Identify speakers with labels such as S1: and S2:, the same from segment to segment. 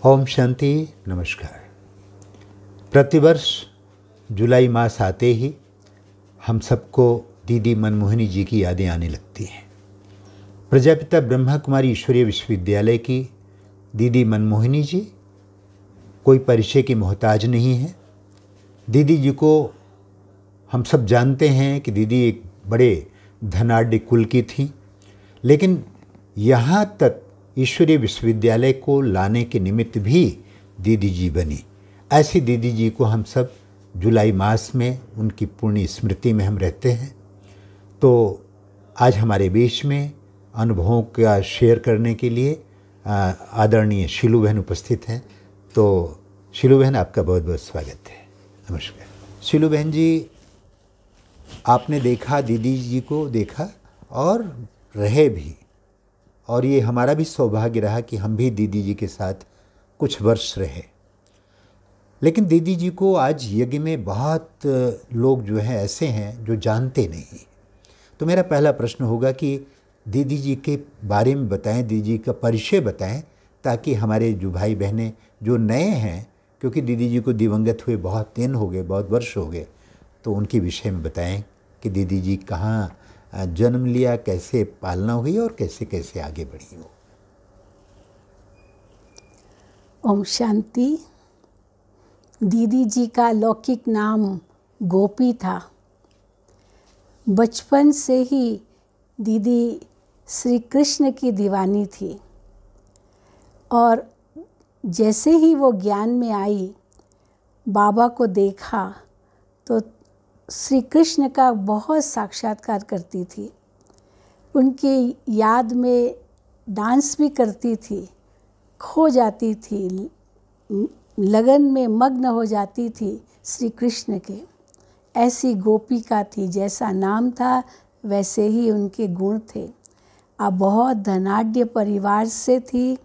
S1: ओम शांति। नमस्कार। प्रतिवर्ष जुलाई मास आते ही हम सबको दीदी मनमोहिनी जी की यादें आने लगती हैं। प्रजापिता ब्रह्मा कुमारी ईश्वरीय विश्वविद्यालय की दीदी मनमोहिनी जी कोई परिचय की मोहताज नहीं है। दीदी जी को हम सब जानते हैं कि दीदी एक बड़े धनाढ़ कुल की थी, लेकिन यहाँ तक ईश्वरीय विश्वविद्यालय को लाने के निमित्त भी दीदी जी बनी। ऐसी दीदी जी को हम सब जुलाई मास में उनकी पुण्य स्मृति में हम रहते हैं। तो आज हमारे बीच में अनुभवों का शेयर करने के लिए आदरणीय शीलू बहन उपस्थित हैं। तो शीलू बहन, आपका बहुत बहुत स्वागत है। नमस्कार। शीलू बहन जी, आपने देखा, दीदी जी को देखा और रहे भी, और ये हमारा भी सौभाग्य रहा कि हम भी दीदी जी के साथ कुछ वर्ष रहे। लेकिन दीदी जी को आज यज्ञ में बहुत लोग जो हैं ऐसे हैं जो जानते नहीं। तो मेरा पहला प्रश्न होगा कि दीदी जी के बारे में बताएं, दीदी जी का परिचय बताएं, ताकि हमारे जो भाई बहनें जो नए हैं, क्योंकि दीदी जी को दिवंगत हुए बहुत दिन हो गए, बहुत वर्ष हो गए, तो उनके विषय में बताएं कि दीदी जी कहाँ जन्म लिया, कैसे पालना हुई और कैसे कैसे आगे बढ़ी हो।
S2: ओम शांति। दीदी जी का लौकिक नाम गोपी था। बचपन से ही दीदी श्री कृष्ण की दीवानी थी और जैसे ही वो ज्ञान में आई, बाबा को देखा तो श्री कृष्ण का बहुत साक्षात्कार करती थी। उनकी याद में डांस भी करती थी, खो जाती थी, लगन में मग्न हो जाती थी श्री कृष्ण के। ऐसी गोपिका थी, जैसा नाम था वैसे ही उनके गुण थे। अब बहुत धनाढ़ परिवार से थी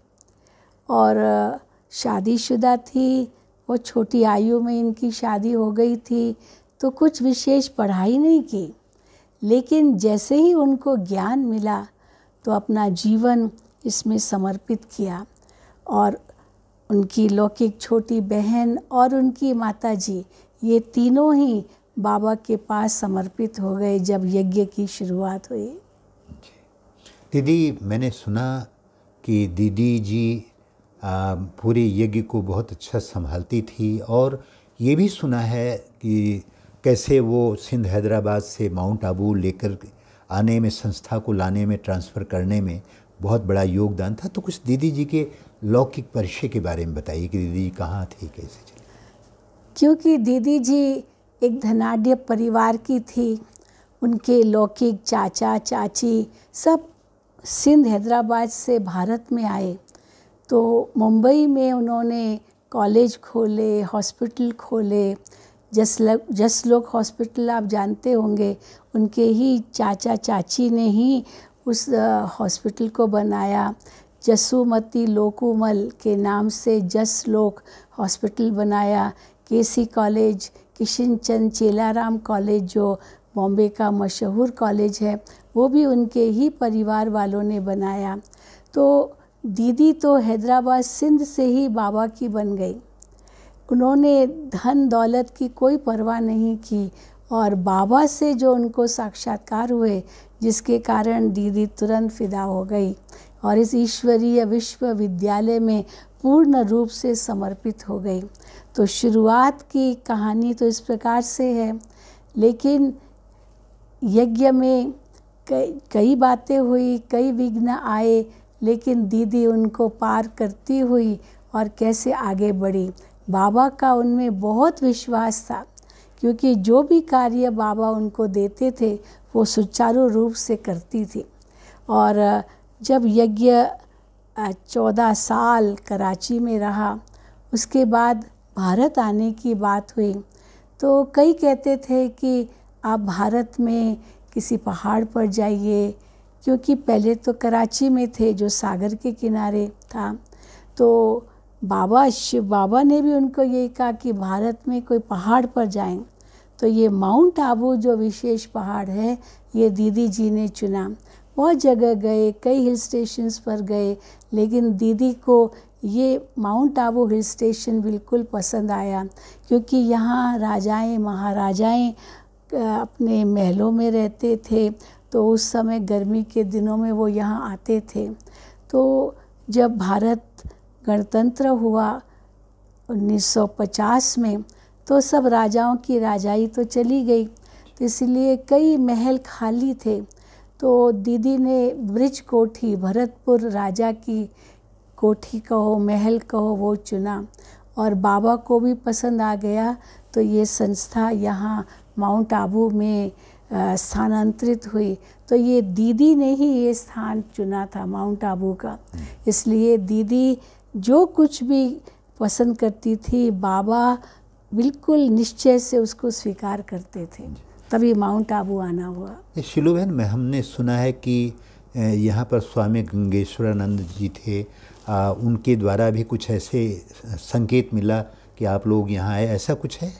S2: और शादीशुदा थी। वो छोटी आयु में इनकी शादी हो गई थी, तो कुछ विशेष पढ़ाई नहीं की, लेकिन जैसे ही उनको ज्ञान मिला तो अपना जीवन इसमें समर्पित किया। और उनकी लौकिक छोटी बहन और उनकी माताजी, ये तीनों ही बाबा के पास समर्पित हो गए जब यज्ञ की शुरुआत हुई।
S1: दीदी, मैंने सुना कि दीदी जी पूरे यज्ञ को बहुत अच्छा संभालती थी, और ये भी सुना है कि कैसे वो सिंध हैदराबाद से माउंट आबू लेकर आने में, संस्था को लाने में, ट्रांसफ़र करने में बहुत बड़ा योगदान था। तो कुछ दीदी जी के लौकिक परिचय के बारे में बताइए कि दीदी जी कहाँ थी, कैसे चली।
S2: क्योंकि दीदी जी एक धनाढ़ परिवार की थी, उनके लौकिक चाचा चाची सब सिंध हैदराबाद से भारत में आए, तो मुंबई में उन्होंने कॉलेज खोले, हॉस्पिटल खोले। जसलोक हॉस्पिटल आप जानते होंगे, उनके ही चाचा चाची ने ही उस हॉस्पिटल को बनाया। जसुमती लोकुमल के नाम से जसलोक हॉस्पिटल बनाया। KC college, Kishan Chand Chelaram college जो बॉम्बे का मशहूर कॉलेज है, वो भी उनके ही परिवार वालों ने बनाया। तो दीदी तो हैदराबाद सिंध से ही बाबा की बन गई। उन्होंने धन दौलत की कोई परवाह नहीं की, और बाबा से जो उनको साक्षात्कार हुए, जिसके कारण दीदी तुरंत फिदा हो गई और इस ईश्वरीय विश्वविद्यालय में पूर्ण रूप से समर्पित हो गई। तो शुरुआत की कहानी तो इस प्रकार से है, लेकिन यज्ञ में कई बातें हुई, कई विघ्न आए, लेकिन दीदी उनको पार करती हुई और कैसे आगे बढ़ी। बाबा का उनमें बहुत विश्वास था, क्योंकि जो भी कार्य बाबा उनको देते थे वो सुचारू रूप से करती थी। और जब यज्ञ 14 साल कराची में रहा, उसके बाद भारत आने की बात हुई, तो कई कहते थे कि आप भारत में किसी पहाड़ पर जाइए, क्योंकि पहले तो कराची में थे जो सागर के किनारे था। तो शिव बाबा ने भी उनको यही कहा कि भारत में कोई पहाड़ पर जाएं। तो ये माउंट आबू जो विशेष पहाड़ है, ये दीदी जी ने चुना। बहुत जगह गए, कई हिल स्टेशंस पर गए, लेकिन दीदी को ये माउंट आबू हिल स्टेशन बिल्कुल पसंद आया, क्योंकि यहाँ राजाएं महाराजाएं अपने महलों में रहते थे। तो उस समय गर्मी के दिनों में वो यहाँ आते थे। तो जब भारत गणतंत्र हुआ 1950 में, तो सब राजाओं की राजाई तो चली गई, तो इसलिए कई महल खाली थे। तो दीदी ने ब्रिज कोठी, भरतपुर राजा की कोठी कहो, महल कहो, वो चुना और बाबा को भी पसंद आ गया। तो ये संस्था यहाँ माउंट आबू में स्थानांतरित हुई। तो ये दीदी ने ही ये स्थान चुना था माउंट आबू का, इसलिए दीदी जो कुछ भी पसंद करती थी, बाबा बिल्कुल निश्चय से उसको स्वीकार करते थे, तभी माउंट आबू आना हुआ।
S1: शीलू बहन, मैं हमने सुना है कि यहाँ पर स्वामी गंगेश्वरानंद जी थे, उनके द्वारा भी कुछ ऐसे संकेत मिला कि आप लोग यहाँ आए, ऐसा कुछ है?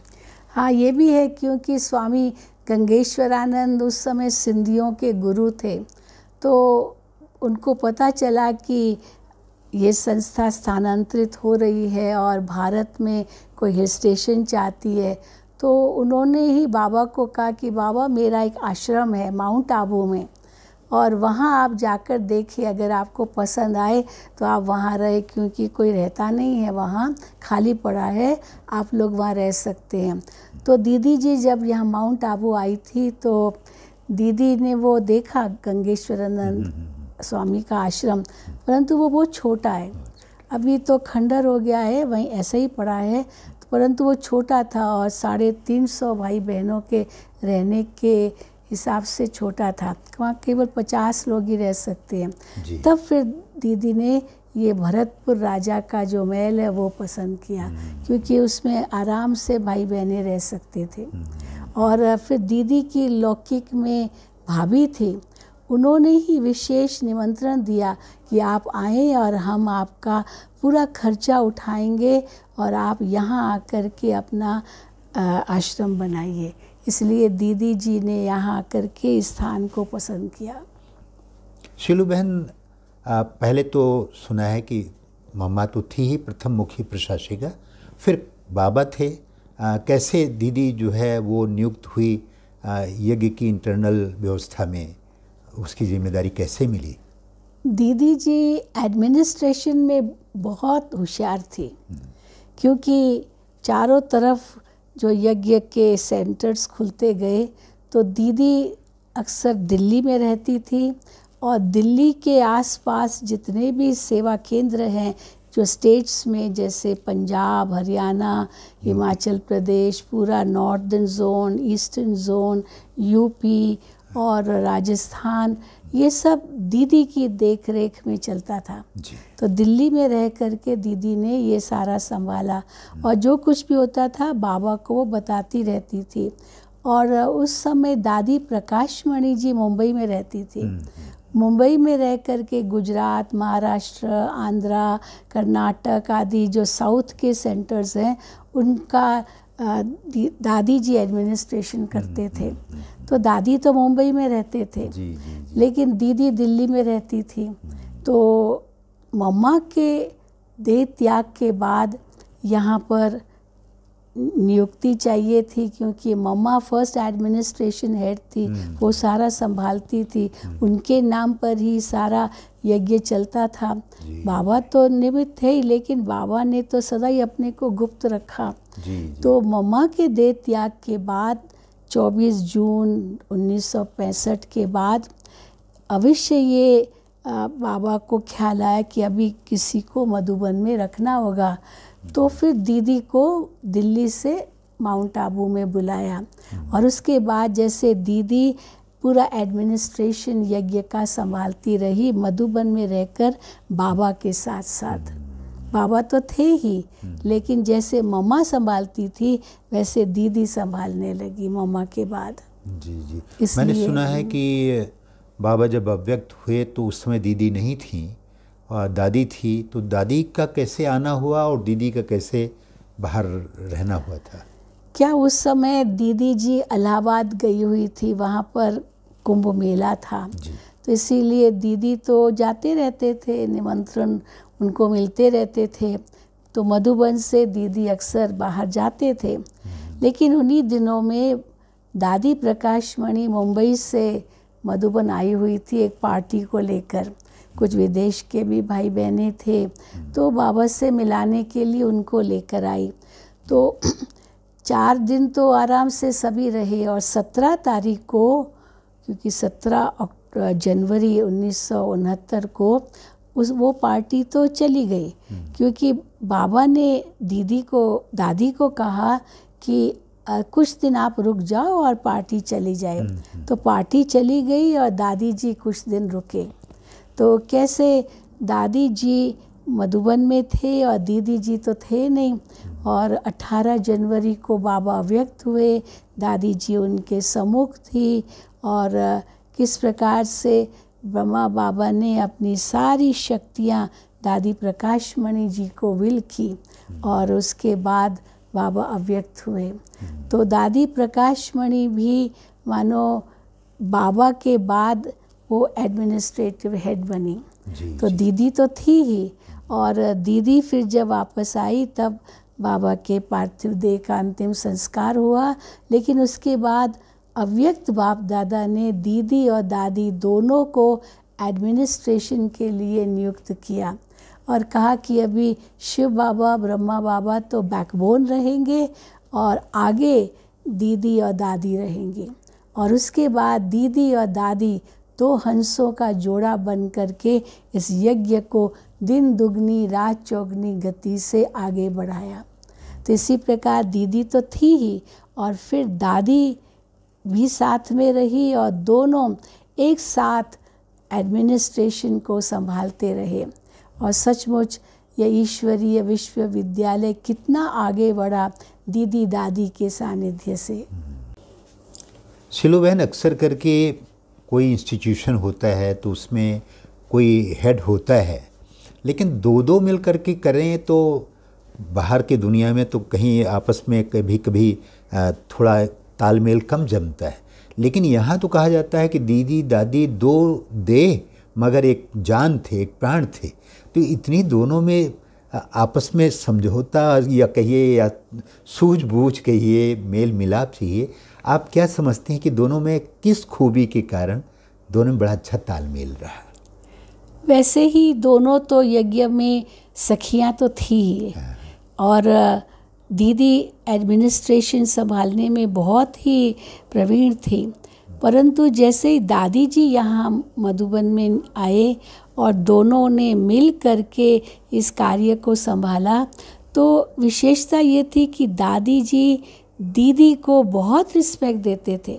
S2: हाँ, ये भी है, क्योंकि स्वामी गंगेश्वरानंद उस समय सिंधियों के गुरु थे। तो उनको पता चला कि ये संस्था स्थानांतरित हो रही है और भारत में कोई हिल स्टेशन चाहती है। तो उन्होंने ही बाबा को कहा कि बाबा, मेरा एक आश्रम है माउंट आबू में, और वहाँ आप जाकर देखिए, अगर आपको पसंद आए तो आप वहाँ रहे, क्योंकि कोई रहता नहीं है वहाँ, खाली पड़ा है, आप लोग वहाँ रह सकते हैं। तो दीदी जी जब यहाँ माउंट आबू आई थी, तो दीदी ने वो देखा गंगेश्वरानंद स्वामी का आश्रम, परंतु वो बहुत छोटा है, अभी तो खंडर हो गया है, वहीं ऐसा ही पड़ा है, परंतु वो छोटा था और 350 भाई बहनों के रहने के हिसाब से छोटा था, वहाँ केवल 50 लोग ही रह सकते हैं। तब फिर दीदी ने ये भरतपुर राजा का जो महल है वो पसंद किया, क्योंकि उसमें आराम से भाई बहनें रह सकते थे। और फिर दीदी की लौकिक में भाभी थी, उन्होंने ही विशेष निमंत्रण दिया कि आप आएँ और हम आपका पूरा खर्चा उठाएंगे और आप यहाँ आकर के अपना आश्रम बनाइए। इसलिए दीदी जी ने यहाँ आकर के इस स्थान को पसंद किया।
S1: शीलू बहन, पहले तो सुना है कि मम्मा तो थी ही प्रथम मुखी प्रशासिका, फिर बाबा थे, कैसे दीदी जो है वो नियुक्त हुई यज्ञ की इंटरनल व्यवस्था में, उसकी जिम्मेदारी कैसे मिली?
S2: दीदी जी एडमिनिस्ट्रेशन में बहुत होशियार थी, क्योंकि चारों तरफ जो यज्ञ के सेंटर्स खुलते गए, तो दीदी अक्सर दिल्ली में रहती थी, और दिल्ली के आसपास जितने भी सेवा केंद्र हैं जो स्टेट्स में, जैसे पंजाब, हरियाणा, हिमाचल प्रदेश, पूरा northern zone, eastern zone, UP और राजस्थान, ये सब दीदी की देख रेख में चलता था। तो दिल्ली में रह करके दीदी ने ये सारा संभाला, और जो कुछ भी होता था बाबा को वो बताती रहती थी। और उस समय दादी प्रकाशमणि जी मुंबई में रहती थी। मुंबई में रह करके गुजरात, महाराष्ट्र, आंध्रा, कर्नाटक आदि जो साउथ के सेंटर्स हैं, उनका दादी जी एडमिनिस्ट्रेशन करते थे। तो दादी तो मुंबई में रहते थे, लेकिन दीदी दिल्ली में रहती थी। तो मम्मा के देह त्याग के बाद यहाँ पर नियुक्ति चाहिए थी, क्योंकि मम्मा फर्स्ट एडमिनिस्ट्रेशन हेड थी, वो सारा संभालती थी, उनके नाम पर ही सारा यज्ञ चलता था। बाबा तो निमित्त थे ही, लेकिन बाबा ने तो सदा ही अपने को गुप्त रखा। तो मम्मा के देह त्याग के बाद 24 जून 1965 के बाद अवश्य ये बाबा को ख्याल आया कि अभी किसी को मधुबन में रखना होगा। तो फिर दीदी को दिल्ली से माउंट आबू में बुलाया, और उसके बाद जैसे दीदी पूरा एडमिनिस्ट्रेशन यज्ञ का संभालती रही मधुबन में रहकर बाबा के साथ साथ। बाबा तो थे ही, लेकिन जैसे मम्मा संभालती थी वैसे दीदी संभालने लगी मम्मा के बाद।
S1: जी। मैंने सुना है कि बाबा जब अव्यक्त हुए तो उस समय दीदी नहीं थी और दादी थी, तो दादी का कैसे आना हुआ और दीदी का कैसे बाहर रहना हुआ था?
S2: क्या उस समय दीदी जी इलाहाबाद गई हुई थी, वहाँ पर कुंभ मेला था, तो इसीलिए दीदी तो जाते रहते थे, निमंत्रण उनको मिलते रहते थे, तो मधुबन से दीदी अक्सर बाहर जाते थे। लेकिन उन्हीं दिनों में दादी प्रकाशमणि मुंबई से मधुबन आई हुई थी एक पार्टी को लेकर। कुछ विदेश के भी भाई बहनें थे, तो बाबा से मिलाने के लिए उनको लेकर आई। तो 4 दिन तो आराम से सभी रहे, और 17 तारीख को, क्योंकि 17 जनवरी 1969 को वो पार्टी तो चली गई, क्योंकि बाबा ने दादी को कहा कि कुछ दिन आप रुक जाओ और पार्टी चली जाए। तो पार्टी चली गई और दादी जी कुछ दिन रुके। तो कैसे दादी जी मधुबन में थे और दीदी जी तो थे नहीं, और 18 जनवरी को बाबा व्यक्त हुए, दादी जी उनके सम्मुख थी, और किस प्रकार से ब्रह्मा बाबा ने अपनी सारी शक्तियाँ दादी प्रकाशमणि जी को विल की, और उसके बाद बाबा अव्यक्त हुए। तो दादी प्रकाशमणि भी मानो बाबा के बाद वो एडमिनिस्ट्रेटिव हेड बनी। तो दीदी तो थी ही, और दीदी फिर जब वापस आई तब बाबा के पार्थिव देह का अंतिम संस्कार हुआ। लेकिन उसके बाद अव्यक्त बाप दादा ने दीदी और दादी दोनों को एडमिनिस्ट्रेशन के लिए नियुक्त किया, और कहा कि अभी शिव बाबा ब्रह्मा बाबा तो बैकबोन रहेंगे, और आगे दीदी और दादी रहेंगे। और उसके बाद दीदी और दादी 2 हंसों का जोड़ा बन करके इस यज्ञ को दिन दुगनी रात चौगनी गति से आगे बढ़ाया। तो इसी प्रकार दीदी तो थी ही, और फिर दादी भी साथ में रही, और दोनों एक साथ एडमिनिस्ट्रेशन को संभालते रहे। और सचमुच यह ईश्वरीय विश्वविद्यालय कितना आगे बढ़ा दीदी दादी के सानिध्य से।
S1: शिलू बहन, अक्सर करके कोई इंस्टीट्यूशन होता है तो उसमें कोई हेड होता है, लेकिन 2-2 मिल करके करें तो बाहर की दुनिया में तो कहीं आपस में कभी कभी थोड़ा तालमेल कम जमता है। लेकिन यहाँ तो कहा जाता है कि दीदी दादी 2 देह मगर एक जान थे, एक प्राण थे। तो इतनी दोनों में आपस में समझौता या कहिए या सूझबूझ कहिए, मेल मिलाप चाहिए। आप क्या समझते हैं कि दोनों में किस खूबी के कारण दोनों में बड़ा अच्छा तालमेल रहा?
S2: वैसे ही दोनों तो यज्ञ में सखियाँ तो थी ही, और दीदी एडमिनिस्ट्रेशन संभालने में बहुत ही प्रवीण थी। परंतु जैसे ही दादी जी यहाँ मधुबन में आए और दोनों ने मिल करके इस कार्य को संभाला, तो विशेषता ये थी कि दादी जी दीदी को बहुत रिस्पेक्ट देते थे।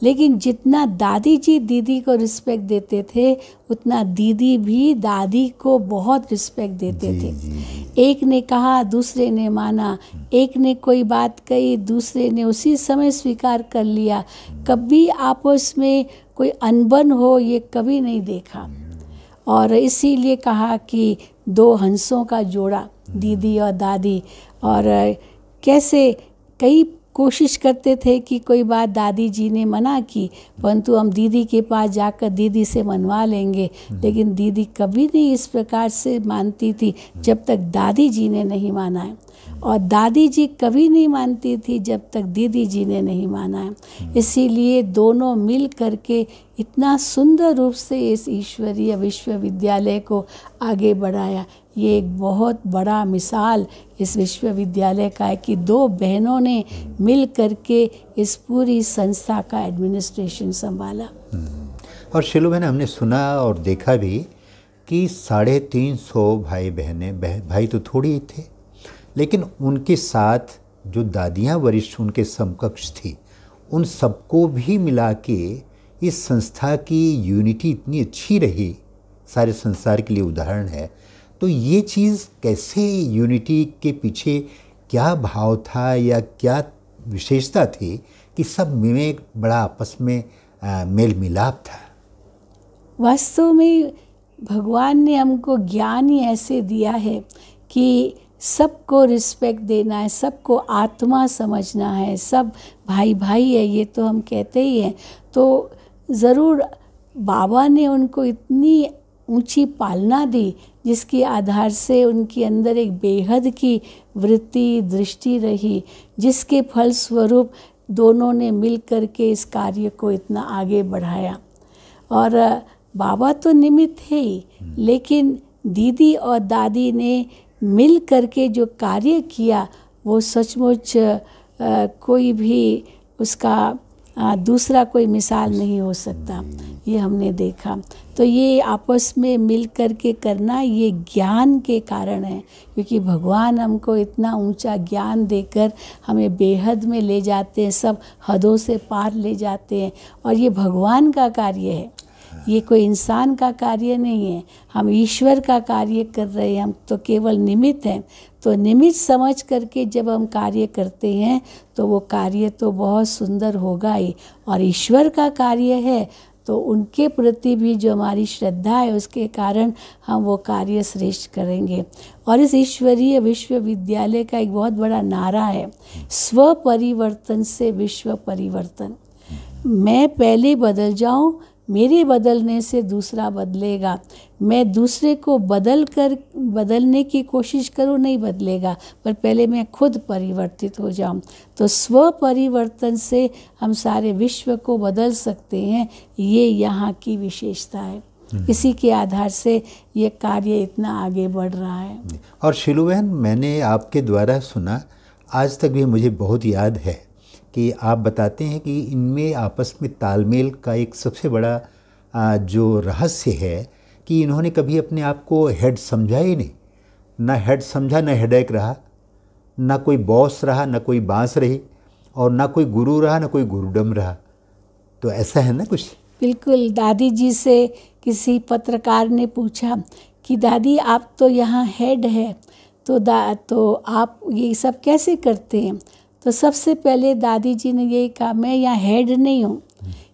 S2: लेकिन जितना दादी जी दीदी को रिस्पेक्ट देते थे, उतना दीदी भी दादी को बहुत रिस्पेक्ट देते थे। एक ने कहा दूसरे ने माना, एक ने कोई बात कही दूसरे ने उसी समय स्वीकार कर लिया। कभी आपस में कोई अनबन हो ये कभी नहीं देखा। और इसीलिए कहा कि 2 हंसों का जोड़ा दीदी और दादी। और कैसे कई कोशिश करते थे कि कोई बात दादी जी ने मना की, परंतु हम दीदी के पास जाकर दीदी से मनवा लेंगे। लेकिन दीदी कभी नहीं इस प्रकार से मानती थी जब तक दादी जी ने नहीं माना है, और दादी जी कभी नहीं मानती थी जब तक दीदी जी ने नहीं माना है। इसीलिए दोनों मिल करके इतना सुंदर रूप से इस ईश्वरीय विश्वविद्यालय को आगे बढ़ाया। ये एक बहुत बड़ा मिसाल इस विश्वविद्यालय का है कि 2 बहनों ने मिल करके इस पूरी संस्था का एडमिनिस्ट्रेशन संभाला।
S1: और शिलू बहन, हमने सुना और देखा भी कि 350 भाई बहनें, भाई तो थोड़ी ही थे, लेकिन उनके साथ जो दादियाँ वरिष्ठ उनके समकक्ष थी, उन सबको भी मिला के इस संस्था की यूनिटी इतनी अच्छी रही, सारे संसार के लिए उदाहरण है। तो ये चीज़ कैसे, यूनिटी के पीछे क्या भाव था या क्या विशेषता थी कि सब में बड़ा आपस में मेल मिलाप था?
S2: वास्तव में भगवान ने हमको ज्ञान ही ऐसे दिया है कि सबको रिस्पेक्ट देना है, सबको आत्मा समझना है, सब भाई भाई है, ये तो हम कहते ही हैं। तो ज़रूर बाबा ने उनको इतनी ऊंची पालना दी जिसके आधार से उनके अंदर एक बेहद की वृत्ति दृष्टि रही, जिसके फलस्वरूप दोनों ने मिल कर के इस कार्य को इतना आगे बढ़ाया। और बाबा तो निमित्त है ही, लेकिन दीदी और दादी ने मिल कर के जो कार्य किया वो सचमुच कोई भी उसका दूसरा कोई मिसाल नहीं हो सकता, ये हमने देखा। तो ये आपस में मिल कर के करना ये ज्ञान के कारण है, क्योंकि भगवान हमको इतना ऊंचा ज्ञान देकर हमें बेहद में ले जाते हैं, सब हदों से पार ले जाते हैं। और ये भगवान का कार्य है, ये कोई इंसान का कार्य नहीं है। हम ईश्वर का कार्य कर रहे हैं, हम तो केवल निमित्त हैं। तो निमित्त समझ करके जब हम कार्य करते हैं तो वो कार्य तो बहुत सुंदर होगा ही। और ईश्वर का कार्य है तो उनके प्रति भी जो हमारी श्रद्धा है उसके कारण हम वो कार्य श्रेष्ठ करेंगे। और इस ईश्वरीय विश्वविद्यालय का एक बहुत बड़ा नारा है, स्व परिवर्तन से विश्व परिवर्तन। मैं पहले बदल जाऊं, मेरे बदलने से दूसरा बदलेगा। मैं दूसरे को बदलने की कोशिश करूं, नहीं बदलेगा, पर पहले मैं खुद परिवर्तित हो जाऊं। तो स्व परिवर्तन से हम सारे विश्व को बदल सकते हैं, ये यहाँ की विशेषता है। इसी के आधार से ये कार्य इतना आगे बढ़ रहा है।
S1: और शीलू बहन, मैंने आपके द्वारा सुना, आज तक भी मुझे बहुत याद है कि आप बताते हैं कि इनमें आपस में तालमेल का एक सबसे बड़ा जो रहस्य है कि इन्होंने कभी अपने आप को हेड समझा ही नहीं। ना हेड समझा, ना हेडेक रहा, ना कोई बॉस रहा, ना कोई बांस रही, और ना कोई गुरु रहा, ना कोई गुरुडम रहा। तो ऐसा है ना कुछ?
S2: बिल्कुल। दादी जी से किसी पत्रकार ने पूछा कि दादी आप तो यहाँ हेड है, तो आप ये सब कैसे करते हैं? तो सबसे पहले दादी जी ने यही कहा, मैं यहाँ हेड नहीं हूँ,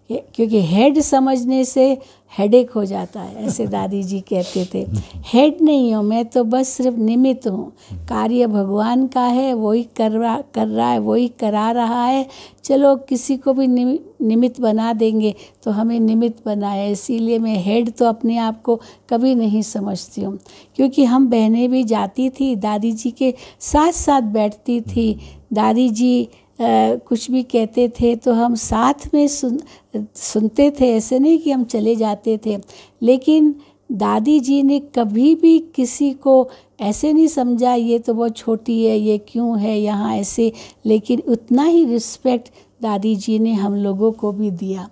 S2: क्योंकि हेड समझने से हेडेक हो जाता है, ऐसे दादी जी कहते थे। हेड नहीं हूँ मैं, तो बस सिर्फ निमित्त हूँ। कार्य भगवान का है, वही कर रहा है, वही करा रहा है। चलो किसी को भी निमित्त बना देंगे तो हमें निमित्त बनाया। इसीलिए मैं हेड तो अपने आप को कभी नहीं समझती हूँ, क्योंकि हम बहनें भी जाती थी, दादी जी के साथ साथ बैठती थी। दादी जी कुछ भी कहते थे तो हम साथ में सुनते थे, ऐसे नहीं कि हम चले जाते थे। लेकिन दादी जी ने कभी भी किसी को ऐसे नहीं समझा ये तो बहुत छोटी है, ये क्यों है यहाँ ऐसे, लेकिन उतना ही रिस्पेक्ट दादी जी ने हम लोगों को भी दिया।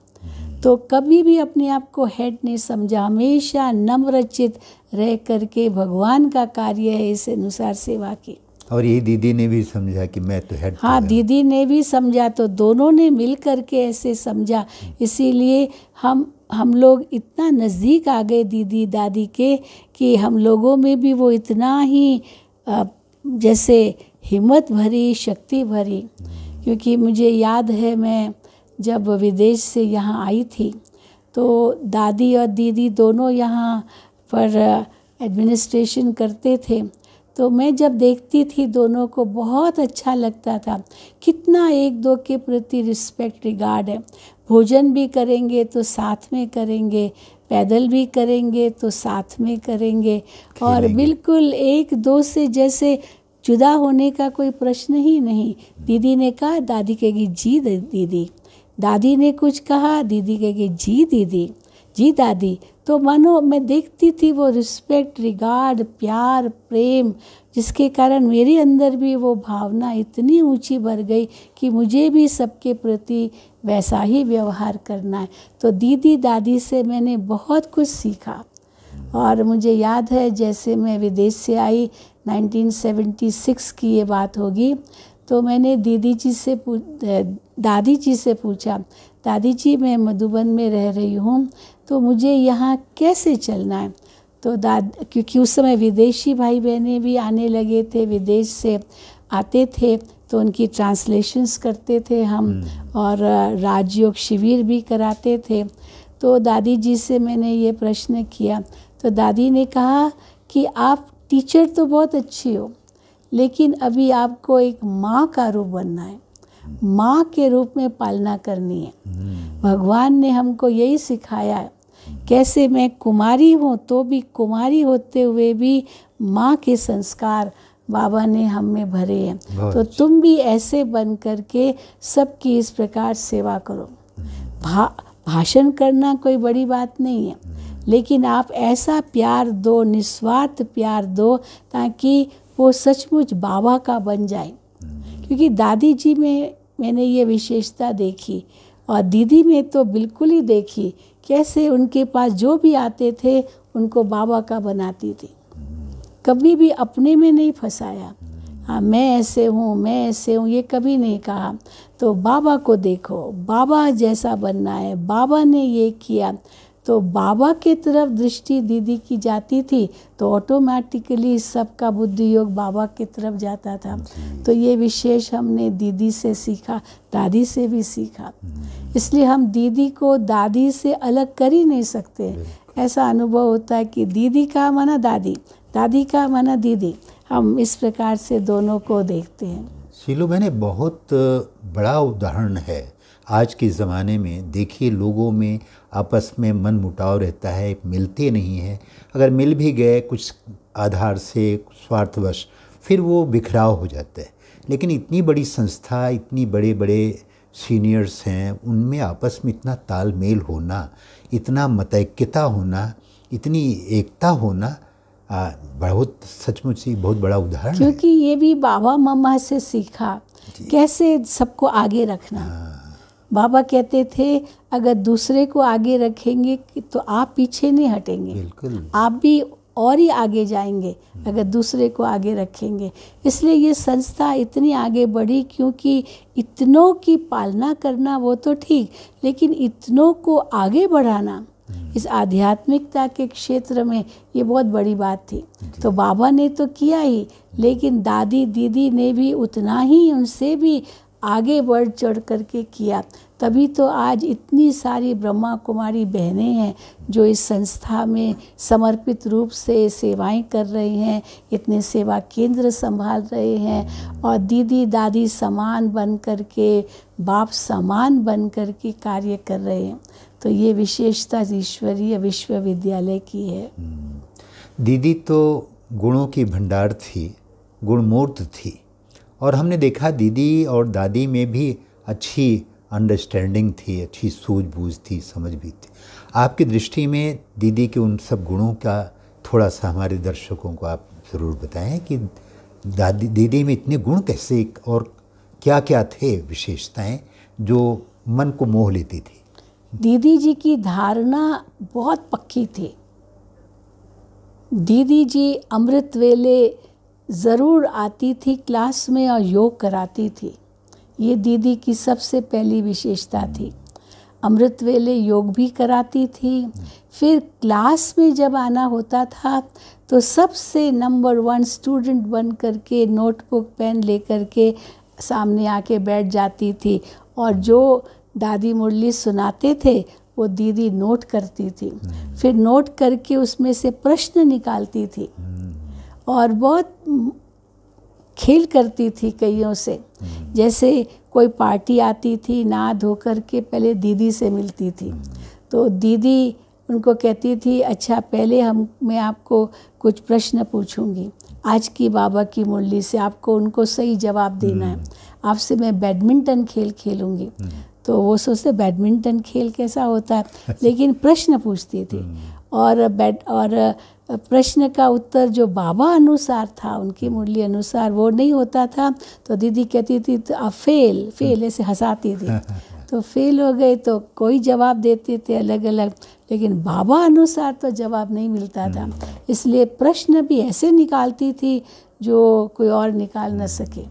S2: तो कभी भी अपने आप को हेड नहीं समझा, हमेशा नम्रचित रह करके भगवान का कार्य है इस अनुसार सेवा की।
S1: और यही दीदी ने भी समझा कि मैं तो हेड।
S2: हाँ, दीदी ने भी समझा, तो दोनों ने मिल करके ऐसे समझा। इसीलिए हम लोग इतना नज़दीक आ गए दीदी दादी के कि हम लोगों में भी वो इतना ही जैसे हिम्मत भरी, शक्ति भरी। क्योंकि मुझे याद है मैं जब विदेश से यहाँ आई थी तो दादी और दीदी दोनों यहाँ पर एडमिनिस्ट्रेशन करते थे। तो मैं जब देखती थी दोनों को बहुत अच्छा लगता था, कितना एक दो के प्रति रिस्पेक्ट रिगार्ड है। भोजन भी करेंगे तो साथ में करेंगे, पैदल भी करेंगे तो साथ में करेंगे, और बिल्कुल एक दो से जैसे जुदा होने का कोई प्रश्न ही नहीं। दीदी ने कहा, दादी कहेगी जी दीदी, दादी ने कुछ कहा, दीदी कहेगी जी दीदी, जी दादी। तो मानो मैं देखती थी वो रिस्पेक्ट, रिगार्ड, प्यार, प्रेम, जिसके कारण मेरे अंदर भी वो भावना इतनी ऊंची बढ़ गई कि मुझे भी सबके प्रति वैसा ही व्यवहार करना है। तो दीदी दादी से मैंने बहुत कुछ सीखा। और मुझे याद है जैसे मैं विदेश से आई, 1976 की ये बात होगी, तो मैंने दादी जी से पूछा, दादी जी मैं मधुबन में रह रही हूँ तो मुझे यहाँ कैसे चलना है? तो क्योंकि उस समय विदेशी भाई बहनें भी आने लगे थे, विदेश से आते थे, तो उनकी ट्रांसलेशंस करते थे हम, और राजयोग शिविर भी कराते थे। तो दादी जी से मैंने ये प्रश्न किया, तो दादी ने कहा कि आप टीचर तो बहुत अच्छी हो, लेकिन अभी आपको एक माँ का रूप बनना है, माँ के रूप में पालना करनी है। भगवान ने हमको यही सिखाया है कैसे मैं कुमारी हूँ तो भी कुमारी होते हुए भी माँ के संस्कार बाबा ने हम में भरे हैं। तो तुम भी ऐसे बन करके सबकी इस प्रकार सेवा करो। भाषण करना कोई बड़ी बात नहीं है, लेकिन आप ऐसा प्यार दो, निस्वार्थ प्यार दो, ताकि वो सचमुच बाबा का बन जाए। क्योंकि दादी जी में मैंने ये विशेषता देखी और दीदी में तो बिल्कुल ही देखी, कैसे उनके पास जो भी आते थे उनको बाबा का बनाती थी, कभी भी अपने में नहीं फंसाया। हाँ, मैं ऐसे हूँ, मैं ऐसे हूँ, ये कभी नहीं कहा। तो बाबा को देखो, बाबा जैसा बनना है, बाबा ने ये किया, तो बाबा के तरफ दृष्टि दीदी की जाती थी, तो ऑटोमेटिकली सबका बुद्धि योग बाबा की तरफ जाता था। तो ये विशेष हमने दीदी से सीखा, दादी से भी सीखा। इसलिए हम दीदी को दादी से अलग कर ही नहीं सकते। ऐसा अनुभव होता है कि दीदी का माना दादी, दादी का माना दीदी, हम इस प्रकार से दोनों को देखते हैं।
S1: शीलू बहने, बहुत बड़ा उदाहरण है आज के ज़माने में। देखिए, लोगों में आपस में मन मुटाव रहता है, मिलते नहीं हैं। अगर मिल भी गए कुछ आधार से, स्वार्थवश, फिर वो बिखराव हो जाता है। लेकिन इतनी बड़ी संस्था, इतनी बड़े बड़े सीनियर्स हैं, उनमें आपस में इतना तालमेल होना, इतना मतैक्यता होना, इतनी एकता होना, बहुत सचमुच ही बहुत बड़ा उदाहरण
S2: क्योंकि
S1: है।
S2: ये भी बाबा मम्मा से सीखा कैसे सबको आगे रखना। बाबा कहते थे अगर दूसरे को आगे रखेंगे तो आप पीछे नहीं हटेंगे,
S1: बिल्कुल,
S2: आप भी और ही आगे जाएंगे अगर दूसरे को आगे रखेंगे। इसलिए ये संस्था इतनी आगे बढ़ी, क्योंकि इतनों की पालना करना वो तो ठीक, लेकिन इतनों को आगे बढ़ाना इस आध्यात्मिकता के क्षेत्र में ये बहुत बड़ी बात थी। तो बाबा ने तो किया ही, लेकिन दादी दीदी ने भी उतना ही, उनसे भी आगे बढ़ चढ़ करके किया। तभी तो आज इतनी सारी ब्रह्मा कुमारी बहनें हैं जो इस संस्था में समर्पित रूप से सेवाएं कर रही हैं, इतने सेवा केंद्र संभाल रहे हैं, और दीदी दादी समान बन करके, बाप समान बन करके कार्य कर रहे हैं। तो ये विशेषता ईश्वरीय विश्वविद्यालय की है।
S1: दीदी तो गुणों की भंडार थी, गुणमूर्त थी, और हमने देखा दीदी और दादी में भी अच्छी अंडरस्टैंडिंग थी, अच्छी सूझबूझ थी, समझ भी थी। आपकी दृष्टि में दीदी के उन सब गुणों का थोड़ा सा हमारे दर्शकों को आप ज़रूर बताएं कि दीदी में इतने गुण कैसे और क्या क्या थे विशेषताएं जो मन को मोह लेती थी।
S2: दीदी जी की धारणा बहुत पक्की थी। दीदी जी अमृत वेले ज़रूर आती थी क्लास में और योग कराती थी। ये दीदी की सबसे पहली विशेषता थी। अमृत वेले योग भी कराती थी। फिर क्लास में जब आना होता था तो सबसे नंबर 1 स्टूडेंट बन करके नोटबुक पेन लेकर के सामने आके बैठ जाती थी, और जो दादी मुरली सुनाते थे वो दीदी नोट करती थी। फिर नोट करके उसमें से प्रश्न निकालती थी और बहुत खेल करती थी कईयों से। जैसे कोई पार्टी आती थी, नहा धो कर के पहले दीदी से मिलती थी, तो दीदी उनको कहती थी अच्छा पहले मैं आपको कुछ प्रश्न पूछूंगी आज की बाबा की मुरली से, आपको उनको सही जवाब देना है। आपसे मैं बैडमिंटन खेल खेलूंगी। तो वो सोचते बैडमिंटन खेल कैसा होता है, लेकिन प्रश्न पूछती थी, और प्रश्न का उत्तर जो बाबा अनुसार था, उनकी मुरली अनुसार वो नहीं होता था, तो दीदी कहती थी तो आप फेल ऐसे हंसाती थी। तो फेल हो गए तो कोई जवाब देते थे अलग अलग, लेकिन बाबा अनुसार तो जवाब नहीं मिलता था। इसलिए प्रश्न भी ऐसे निकालती थी जो कोई और निकाल न सके।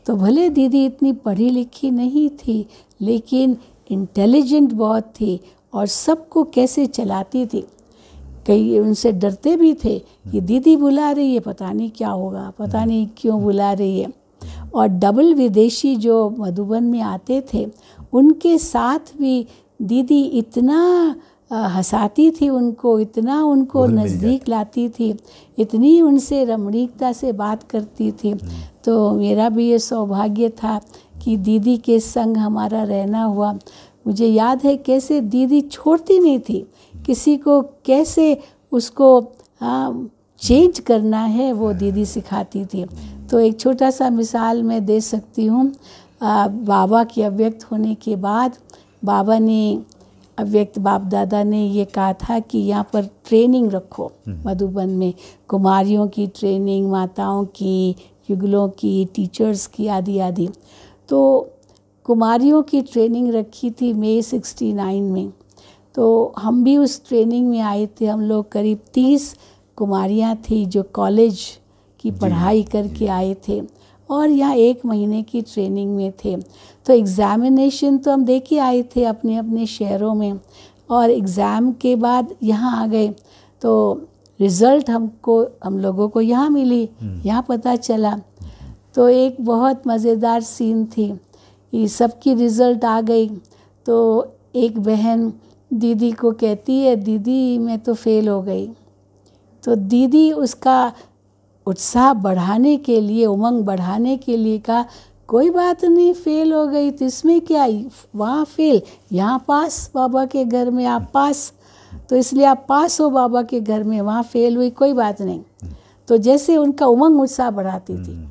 S2: तो भले दीदी इतनी पढ़ी लिखी नहीं थी, लेकिन इंटेलिजेंट बहुत थी, और सबको कैसे चलाती थी। कई उनसे डरते भी थे कि दीदी बुला रही है, पता नहीं क्या होगा, पता नहीं क्यों बुला रही है। और डबल विदेशी जो मधुबन में आते थे, उनके साथ भी दीदी इतना हंसाती थी उनको, इतना उनको नज़दीक लाती थी, इतनी उनसे रमणीकता से बात करती थी। तो मेरा भी ये सौभाग्य था कि दीदी के संग हमारा रहना हुआ। मुझे याद है कैसे दीदी छोड़ती नहीं थी, किसी को कैसे उसको चेंज करना है वो दीदी सिखाती थी। तो एक छोटा सा मिसाल मैं दे सकती हूँ। बाबा के अव्यक्त होने के बाद बाबा ने अव्यक्त बाप दादा ने ये कहा था कि यहाँ पर ट्रेनिंग रखो मधुबन में, कुमारियों की ट्रेनिंग, माताओं की, युगलों की, टीचर्स की, आदि आदि। तो कुमारियों की ट्रेनिंग रखी थी मई 69 में। तो हम भी उस ट्रेनिंग में आए थे। हम लोग करीब 30 कुमारियाँ थी जो कॉलेज की पढ़ाई करके आए थे और यहाँ 1 महीने की ट्रेनिंग में थे। तो एग्ज़ामिनेशन तो हम दे के आए थे अपने अपने शहरों में, और एग्ज़ाम के बाद यहाँ आ गए तो रिज़ल्ट हम लोगों को यहाँ मिली, यहाँ पता चला। तो एक बहुत मज़ेदार सीन थी। ये सबकी रिज़ल्ट आ गई तो एक बहन दीदी को कहती है, दीदी मैं तो फेल हो गई। तो दीदी उसका उत्साह बढ़ाने के लिए, उमंग बढ़ाने के लिए कहा, कोई बात नहीं, फेल हो गई तो इसमें क्या, वहाँ फेल, यहाँ पास, बाबा के घर में आप पास, तो इसलिए आप पास हो बाबा के घर में, वहाँ फेल हुई कोई बात नहीं। तो जैसे उनका उमंग उत्साह बढ़ाती थी।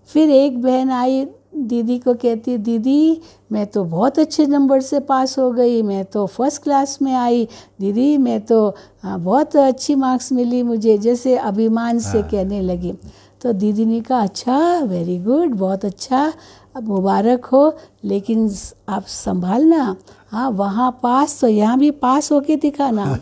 S2: फिर एक बहन आई दीदी को कहती, दीदी मैं तो बहुत अच्छे नंबर से पास हो गई, मैं तो फर्स्ट क्लास में आई, दीदी मैं तो बहुत अच्छी मार्क्स मिली मुझे, जैसे अभिमान से कहने लगी। तो दीदी ने कहा, अच्छा, वेरी गुड, बहुत अच्छा, अब मुबारक हो, लेकिन आप संभालना, हाँ वहाँ पास तो यहाँ भी पास होके दिखाना,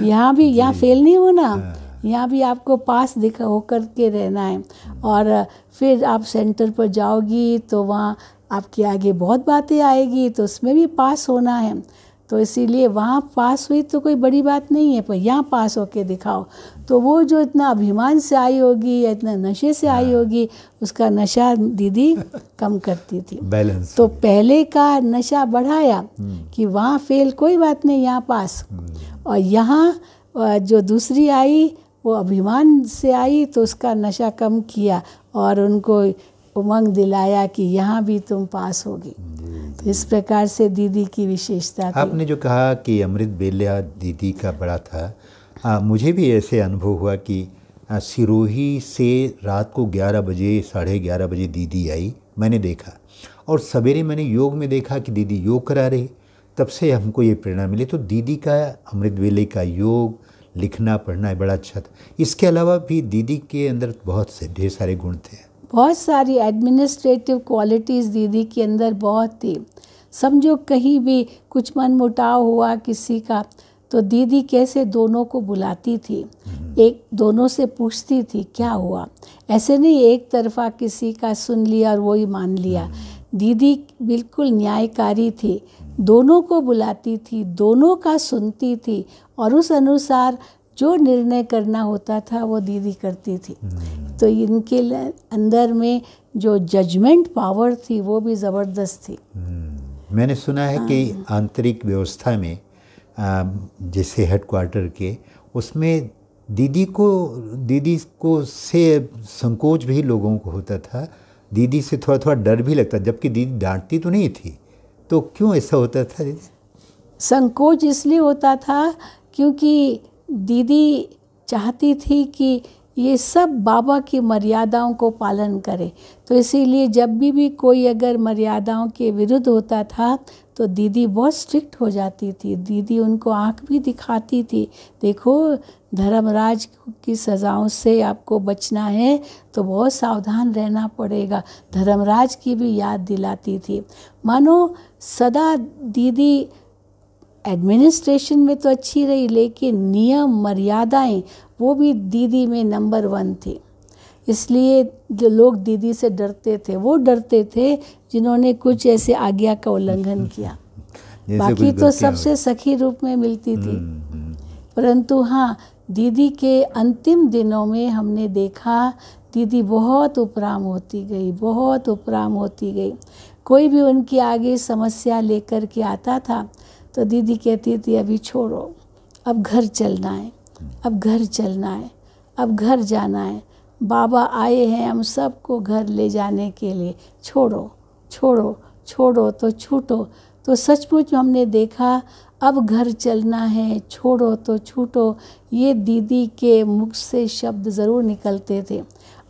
S2: यहाँ भी, यहाँ फेल नहीं होना, यहाँ भी आपको पास होकर के रहना है। और फिर आप सेंटर पर जाओगी तो वहाँ आपके आगे बहुत बातें आएगी, तो उसमें भी पास होना है। तो इसीलिए वहाँ पास हुई तो कोई बड़ी बात नहीं है, पर यहाँ पास होके दिखाओ। तो वो जो इतना अभिमान से आई होगी या इतना नशे से आई होगी, उसका नशा दीदी कम करती थी।
S1: बैलेंस।
S2: तो पहले का नशा बढ़ाया कि वहाँ फेल कोई बात नहीं, यहाँ पास। और यहाँ जो दूसरी आई वो अभिमान से आई तो उसका नशा कम किया और उनको उमंग दिलाया कि यहाँ भी तुम पास होगी। तो इस प्रकार से दीदी की विशेषता थी।
S1: आपने जो कहा कि अमृत बेला दीदी का बड़ा था, मुझे भी ऐसे अनुभव हुआ कि सिरोही से रात को 11 बजे, 11:30 बजे दीदी आई, मैंने देखा। और सवेरे मैंने योग में देखा कि दीदी योग करा रही, तब से हमको ये प्रेरणा मिली। तो दीदी का अमृत बेले का योग, लिखना पढ़ना बड़ा अच्छा था। इसके अलावा भी दीदी के अंदर बहुत से ढेर सारे गुण थे,
S2: बहुत सारी एडमिनिस्ट्रेटिव क्वालिटीज़ दीदी के अंदर बहुत थी। समझो कहीं भी कुछ मनमुटाव हुआ किसी का, तो दीदी कैसे दोनों को बुलाती थी, एक दोनों से पूछती थी क्या हुआ। ऐसे नहीं एक तरफा किसी का सुन लिया और वही मान लिया। दीदी बिल्कुल न्यायकारी थी, दोनों को बुलाती थी, दोनों का सुनती थी और उस अनुसार जो निर्णय करना होता था वो दीदी करती थी। तो इनके अंदर में जो जजमेंट पावर थी वो भी ज़बरदस्त थी।
S1: मैंने सुना है कि आंतरिक व्यवस्था में जैसे हेडक्वार्टर के, उसमें दीदी को से संकोच भी लोगों को होता था, दीदी से थोड़ा थोड़ा डर भी लगता, जबकि दीदी डांटती तो नहीं थी। तो क्यों ऐसा होता था दीदी?
S2: संकोच इसलिए होता था क्योंकि दीदी चाहती थी कि ये सब बाबा की मर्यादाओं को पालन करे। तो इसीलिए जब भी कोई अगर मर्यादाओं के विरुद्ध होता था तो दीदी बहुत स्ट्रिक्ट हो जाती थी। दीदी उनको आंख भी दिखाती थी, देखो धर्मराज की सज़ाओं से आपको बचना है तो बहुत सावधान रहना पड़ेगा। धर्मराज की भी याद दिलाती थी। मानो सदा दीदी एडमिनिस्ट्रेशन में तो अच्छी रही, लेकिन नियम मर्यादाएं वो भी दीदी में नंबर 1 थी। इसलिए जो लोग दीदी से डरते थे वो डरते थे जिन्होंने कुछ ऐसे आज्ञा का उल्लंघन किया। बाकी तो सबसे सखी रूप में मिलती थी। परंतु हाँ, दीदी के अंतिम दिनों में हमने देखा दीदी बहुत उपराम होती गई, बहुत उपराम होती गई। कोई भी उनके आगे समस्या लेकर के आता था तो दीदी कहती थी अभी छोड़ो, अब घर चलना है, अब घर चलना है, अब घर जाना है, बाबा आए हैं हम सबको घर ले जाने के लिए, छोड़ो छोड़ो छोड़ो तो छूटो। तो सचमुच हमने देखा अब घर चलना है, छोड़ो तो छूटो, ये दीदी के मुख से शब्द ज़रूर निकलते थे।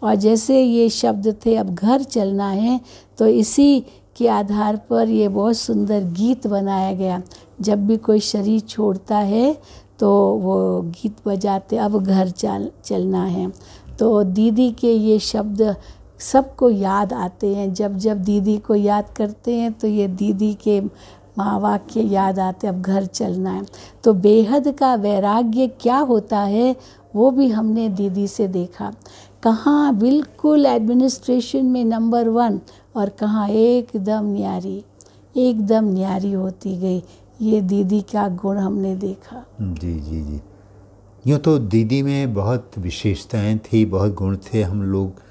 S2: और जैसे ये शब्द थे अब घर चलना है, तो इसी के आधार पर ये बहुत सुंदर गीत बनाया गया। जब भी कोई शरीर छोड़ता है तो वो गीत बजाते, अब घर चलना है। तो दीदी के ये शब्द सबको याद आते हैं। जब जब दीदी को याद करते हैं तो ये दीदी के महावाक्य याद आते, अब घर चलना है। तो बेहद का वैराग्य क्या होता है वो भी हमने दीदी से देखा। कहाँ बिल्कुल एडमिनिस्ट्रेशन में नंबर 1 और कहाँ एकदम न्यारी होती गई। ये दीदी का गुण हमने देखा।
S1: जी जी जी। यूँ तो दीदी में बहुत विशेषताएं थी, बहुत गुण थे। हम लोग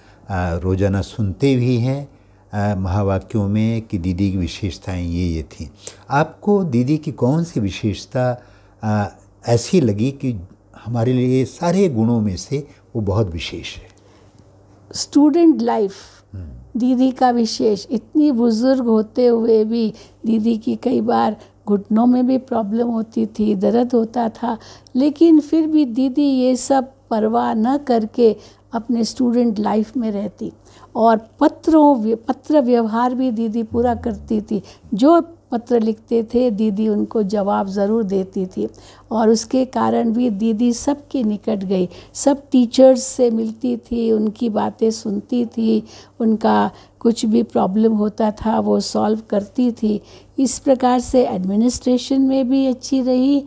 S1: रोज़ाना सुनते भी हैं महावाक्यों में कि दीदी की विशेषताएं ये थी। आपको दीदी की कौन सी विशेषता ऐसी लगी कि हमारे लिए सारे गुणों में से वो बहुत विशेष है?
S2: स्टूडेंट लाइफ दीदी का विशेष। इतनी बुजुर्ग होते हुए भी दीदी की कई बार घुटनों में भी प्रॉब्लम होती थी, दर्द होता था, लेकिन फिर भी दीदी ये सब परवाह न करके अपने स्टूडेंट लाइफ में रहती। और पत्र व्यवहार भी दीदी पूरा करती थी। जो पत्र लिखते थे दीदी उनको जवाब ज़रूर देती थी। और उसके कारण भी दीदी सबके निकट गई। सब टीचर्स से मिलती थी, उनकी बातें सुनती थी, उनका कुछ भी प्रॉब्लम होता था वो सॉल्व करती थी। इस प्रकार से एडमिनिस्ट्रेशन में भी अच्छी रही,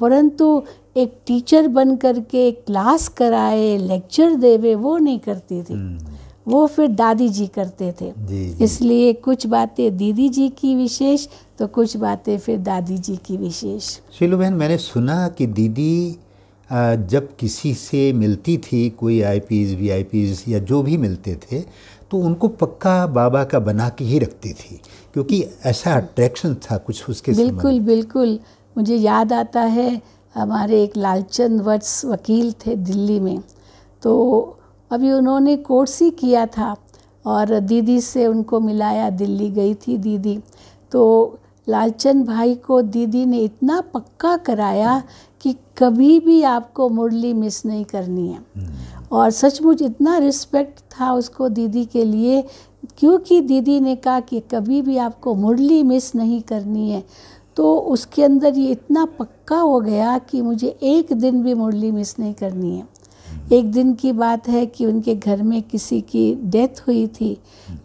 S2: परंतु एक टीचर बन कर के क्लास कराए, लेक्चर देवे, वो नहीं करती थी। वो फिर दादी जी करते थे।
S1: जी।
S2: इसलिए कुछ बातें दीदी जी की विशेष तो कुछ बातें फिर दादी जी की विशेष।
S1: शीलू बहन, मैंने सुना कि दीदी जब किसी से मिलती थी, कोई IPS VIPs या जो भी मिलते थे, तो उनको पक्का बाबा का बना के ही रखती थी, क्योंकि ऐसा अट्रैक्शन था कुछ उसके संबंध।
S2: बिल्कुल बिल्कुल। मुझे याद आता है हमारे एक लालचंद वत्स वकील थे दिल्ली में, तो अभी उन्होंने कोर्स ही किया था और दीदी से उनको मिलाया, दिल्ली गई थी दीदी। तो लालचंद भाई को दीदी ने इतना पक्का कराया कि कभी भी आपको मुरली मिस नहीं करनी है। और सचमुच इतना रिस्पेक्ट था उसको दीदी के लिए, क्योंकि दीदी ने कहा कि कभी भी आपको मुरली मिस नहीं करनी है। तो उसके अंदर ये इतना पक्का हो गया कि मुझे एक दिन भी मुरली मिस नहीं करनी है। एक दिन की बात है कि उनके घर में किसी की डेथ हुई थी,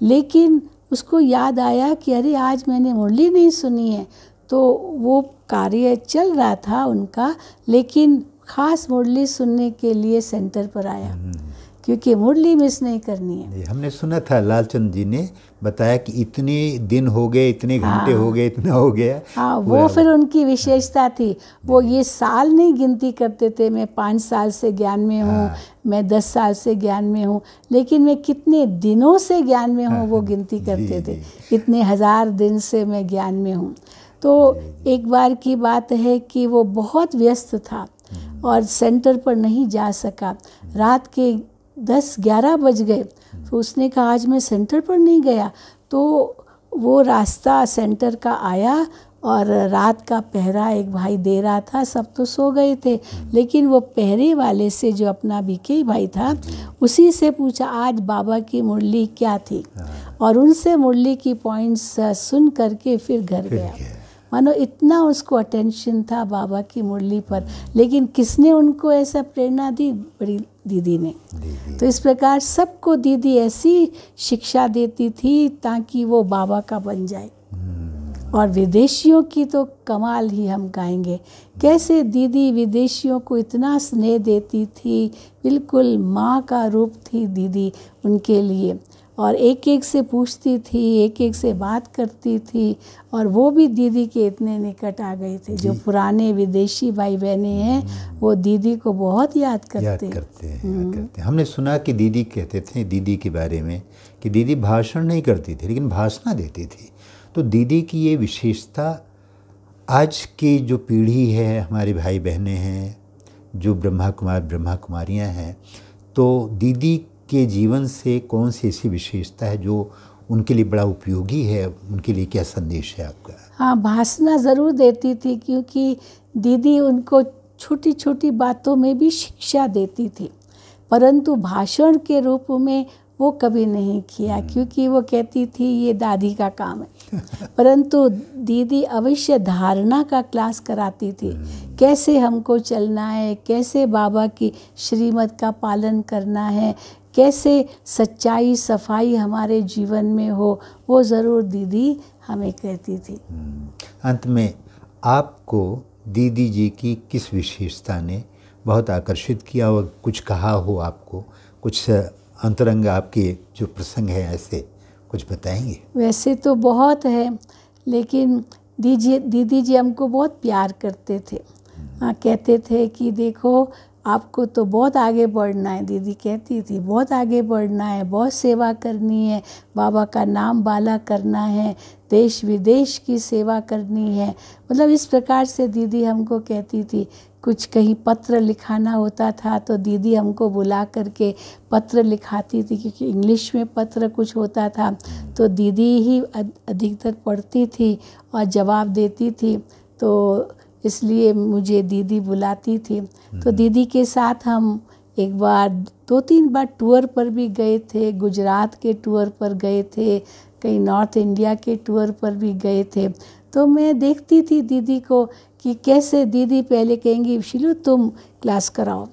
S2: लेकिन उसको याद आया कि अरे आज मैंने मुरली नहीं सुनी है। तो वो कार्य चल रहा था उनका, लेकिन खास मुरली सुनने के लिए सेंटर पर आया, क्योंकि मुरली मिस नहीं करनी है।
S1: हमने सुना था, लालचंद जी ने बताया कि इतने दिन हो गए, इतने घंटे हो गए, इतना हो गया।
S2: हाँ, वो फिर उनकी विशेषता थी। वो ये साल नहीं गिनती करते थे, मैं 5 साल से ज्ञान में हूँ, मैं 10 साल से ज्ञान में हूँ, लेकिन मैं कितने दिनों से ज्ञान में हूँ वो गिनती करते थे। इतने 1000 दिन से मैं ज्ञान में हूँ। तो एक बार की बात है कि वो बहुत व्यस्त था और सेंटर पर नहीं जा सका। रात के 10-11 बज गए, तो उसने कहा आज मैं सेंटर पर नहीं गया। तो वो रास्ता सेंटर का आया और रात का पहरा एक भाई दे रहा था, सब तो सो गए थे, लेकिन वो पहरे वाले से जो अपना बीके भाई था उसी से पूछा आज बाबा की मुरली क्या थी, और उनसे मुरली की पॉइंट्स सुन करके फिर घर गया। मानो इतना उसको अटेंशन था बाबा की मुरली पर। लेकिन किसने उनको ऐसा प्रेरणा दी? बड़ी दीदी ने। तो इस प्रकार सबको दीदी ऐसी शिक्षा देती थी ताकि वो बाबा का बन जाए। और विदेशियों की तो कमाल ही हम गाएंगे, कैसे दीदी विदेशियों को इतना स्नेह देती थी, बिल्कुल माँ का रूप थी दीदी उनके लिए। और एक एक से पूछती थी, एक एक से बात करती थी, और वो भी दीदी के इतने निकट आ गए थे। जो पुराने विदेशी भाई बहने हैं वो दीदी को बहुत याद करते
S1: हैं। हमने सुना कि दीदी कहते थे दीदी के बारे में कि दीदी भाषण नहीं करती थी, लेकिन भाषण देती थी। तो दीदी की ये विशेषता आज की जो पीढ़ी है, हमारे भाई बहनें हैं, जो ब्रह्मा कुमारियाँ हैं, तो दीदी के जीवन से कौन सी ऐसी विशेषता है जो उनके लिए बड़ा उपयोगी है, उनके लिए क्या संदेश है आपका?
S2: हाँ, भाषण ज़रूर देती थी, क्योंकि दीदी उनको छोटी छोटी बातों में भी शिक्षा देती थी, परंतु भाषण के रूप में वो कभी नहीं किया, क्योंकि वो कहती थी ये दादी का काम है। परंतु दीदी अवश्य धारणा का क्लास कराती थी, कैसे हमको चलना है, कैसे बाबा की श्रीमत का पालन करना है, कैसे सच्चाई सफाई हमारे जीवन में हो, वो ज़रूर दीदी हमें कहती थी।
S1: अंत में आपको दीदी जी की किस विशेषता ने बहुत आकर्षित किया और कुछ कहा हो आपको, कुछ अंतरंग आपके जो प्रसंग है ऐसे कुछ बताएंगे?
S2: वैसे तो बहुत है, लेकिन दीदी जी हमको बहुत प्यार करते थे। कहते थे कि देखो आपको तो बहुत आगे बढ़ना है, दीदी कहती थी बहुत आगे बढ़ना है, बहुत सेवा करनी है, बाबा का नाम बाला करना है, देश विदेश की सेवा करनी है। मतलब इस प्रकार से दीदी हमको कहती थी। कुछ कहीं पत्र लिखाना होता था तो दीदी हमको बुला करके पत्र लिखाती थी, क्योंकि इंग्लिश में पत्र कुछ होता था तो दीदी ही अधिकतर पढ़ती थी और जवाब देती थी, तो इसलिए मुझे दीदी बुलाती थी। तो दीदी के साथ हम एक बार 2-3 बार टूर पर भी गए थे, गुजरात के टूर पर गए थे, कहीं नॉर्थ इंडिया के टूर पर भी गए थे। तो मैं देखती थी दीदी को कि कैसे दीदी पहले कहेंगी शिलू तुम क्लास कराओ,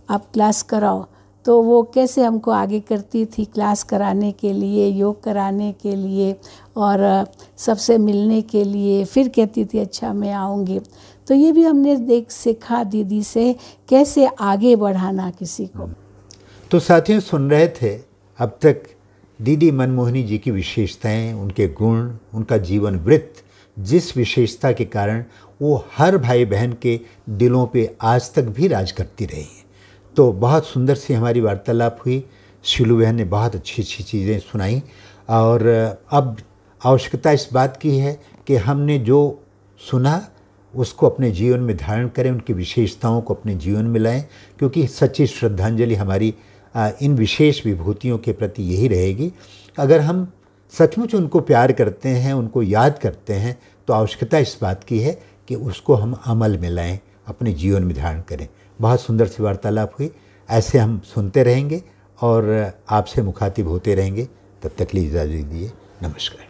S2: आप क्लास कराओ, तो वो कैसे हमको आगे करती थी क्लास कराने के लिए, योग कराने के लिए और सबसे मिलने के लिए। फिर कहती थी अच्छा मैं आऊँगी। तो ये भी हमने सीखा दीदी से कैसे आगे बढ़ाना किसी को।
S1: तो साथियों सुन रहे थे अब तक दीदी मनमोहिनी जी की विशेषताएं, उनके गुण, उनका जीवन वृत्त, जिस विशेषता के कारण वो हर भाई बहन के दिलों पे आज तक भी राज करती रही है। तो बहुत सुंदर सी हमारी वार्तालाप हुई। शिलू बहन ने बहुत अच्छी अच्छी चीज़ें सुनाई और अब आवश्यकता इस बात की है कि हमने जो सुना उसको अपने जीवन में धारण करें, उनकी विशेषताओं को अपने जीवन में लाएं, क्योंकि सच्ची श्रद्धांजलि हमारी इन विशेष विभूतियों के प्रति यही रहेगी। अगर हम सचमुच उनको प्यार करते हैं, उनको याद करते हैं, तो आवश्यकता इस बात की है कि उसको हम अमल में लाएं, अपने जीवन में धारण करें। बहुत सुंदर सी वार्तालाप हुई। ऐसे हम सुनते रहेंगे और आपसे मुखातिब होते रहेंगे। तब तक के लिए इजाज़त दीजिए। नमस्कार।